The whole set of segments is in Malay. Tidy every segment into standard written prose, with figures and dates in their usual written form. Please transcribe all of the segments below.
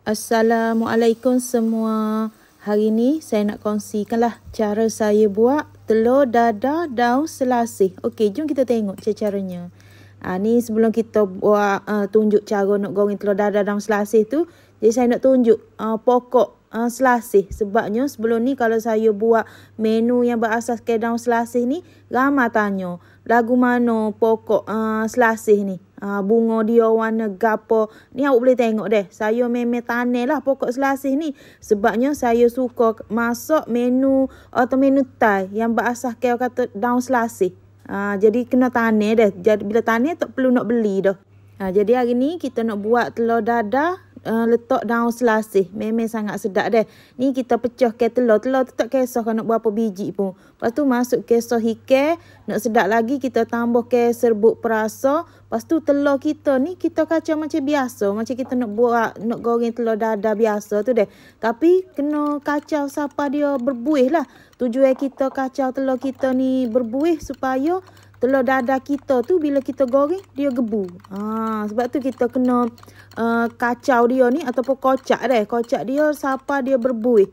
Assalamualaikum semua. Hari ni saya nak kongsikanlah cara saya buat telur dadah daun selasih. Okey, jom kita tengok caranya. Ni sebelum kita buat tunjuk cara nak goreng telur dadah daun selasih tu, jadi saya nak tunjuk pokok selasih. Sebabnya sebelum ni kalau saya buat menu yang berasaskan daun selasih ni, ramai tanya, lagu mana pokok selasih ni? Bunga dia warna gapo. Ni awak boleh tengok deh. Saya memang tanam lah pokok selasih ni. Sebabnya saya suka masak menu atau menu Thai yang berasaskan kata daun selasih. Jadi kena tanam deh. Jadi bila tanam tak perlu nak beli dah. Jadi hari ni kita nak buat telur dadah letak daun selasih. Memang sangat sedap deh. Ni kita pecah ke telur. Telur tu tak kisah nak berapa biji pun. Lepas tu masuk ke sohikai. Nak sedap lagi kita tambah ke serbuk perasa. Lepas tu telur kita ni kita kacau macam biasa. Macam kita nak buat, nak goreng telur dadah biasa tu deh. Tapi kena kacau sampai dia berbuih lah. Tujuan kita kacau telur kita ni berbuih supaya telur dadah kita tu bila kita goreng dia gebu. Sebab tu kita kena kacau dia ni ataupun kocak deh. Kocak dia sampai dia berbuih.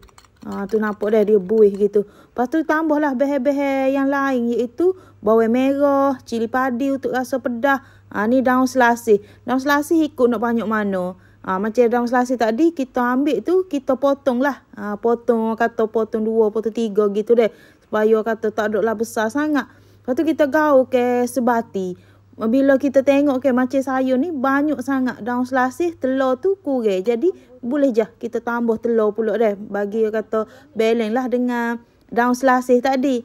Tu nampak dah dia buih gitu. Lepas tu tambahlah bahan-bahan yang lain iaitu bawang merah, cili padi untuk rasa pedas. Ni daun selasih. Daun selasih ikut nak banyak mana. Macam daun selasih tadi kita ambil tu kita potong lah. Potong kata potong 2, potong 3 gitu deh. Supaya kata tak ada lah besar sangat. Lepas tu kita gaul ke sebati. Bila kita tengok ke macam saya ni banyak sangat daun selasih, telur tu kurang. Jadi boleh je kita tambah telur pula deh. Bagi kata balance lah dengan daun selasih tadi.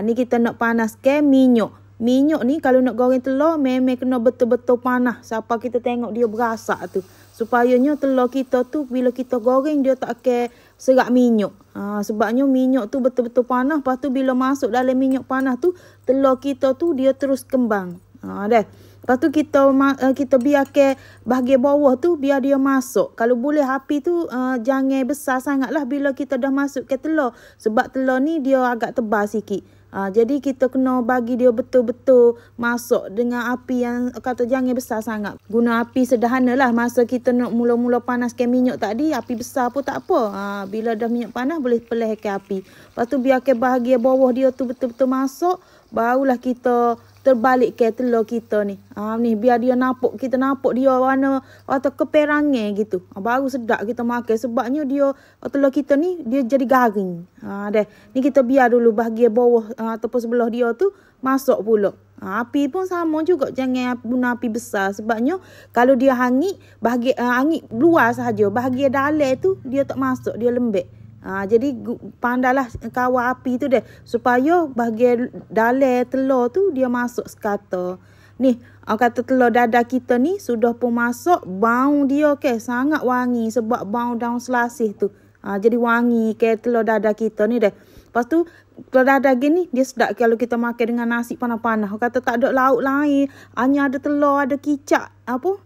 Ni kita nak panaskan minyak. Minyak ni kalau nak goreng telur memang kena betul-betul panas. Sampai kita tengok dia berasak tu. Supayanya telur kita tu bila kita goreng dia tak akan serak minyak. Sebabnya minyak tu betul-betul panas. Lepas tu bila masuk dalam minyak panas tu, telur kita tu dia terus kembang. Dah. Lepas tu kita biarkan bahagian bawah tu biar dia masuk. Kalau boleh api tu jangan besar sangat lah bila kita dah masuk ke telur. Sebab telur ni dia agak tebal sikit. Jadi kita kena bagi dia betul-betul masuk dengan api yang kata jangan besar sangat. Guna api sederhana lah. Masa kita nak mula-mula panaskan minyak tadi, api besar pun tak apa. Bila dah minyak panas boleh pelihkan api. Lepas tu biarkan bahagian bawah dia tu betul-betul masuk. Barulah kita terbalik ke telur kita ni. Ni biar dia nampak, kita nampak dia warna atau keperangan gitu. Baru sedap kita makan. Sebabnya dia telur kita ni dia jadi garing. Dah. Ni kita biar dulu bahagian bawah ataupun sebelah dia tu masuk pula. Api pun sama juga, jangan guna api besar. Sebabnya kalau dia hangit, bahagian hangit luar sahaja. Bahagian dalam tu dia tak masuk, dia lembek. Jadi pandailah kawal api tu deh. Supaya bahagian dalam telur tu dia masuk sekata. Ni kata telur dadah kita ni sudah pun masuk. Bau dia sangat wangi. Sebab bau daun selasih tu. Jadi wangi ke telur dadah kita ni deh. Lepas tu telur dadah gini dia sedap kalau kita makan dengan nasi panas-panas. Kata tak ada lauk lain. Hanya ada telur, ada kicap.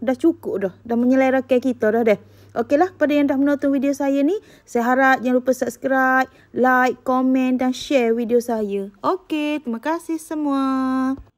Dah cukup dah. Dah menyelerakan kita dah deh. Okeylah, kepada yang dah menonton video saya ni, saya harap jangan lupa subscribe, like, komen dan share video saya. Okey, terima kasih semua.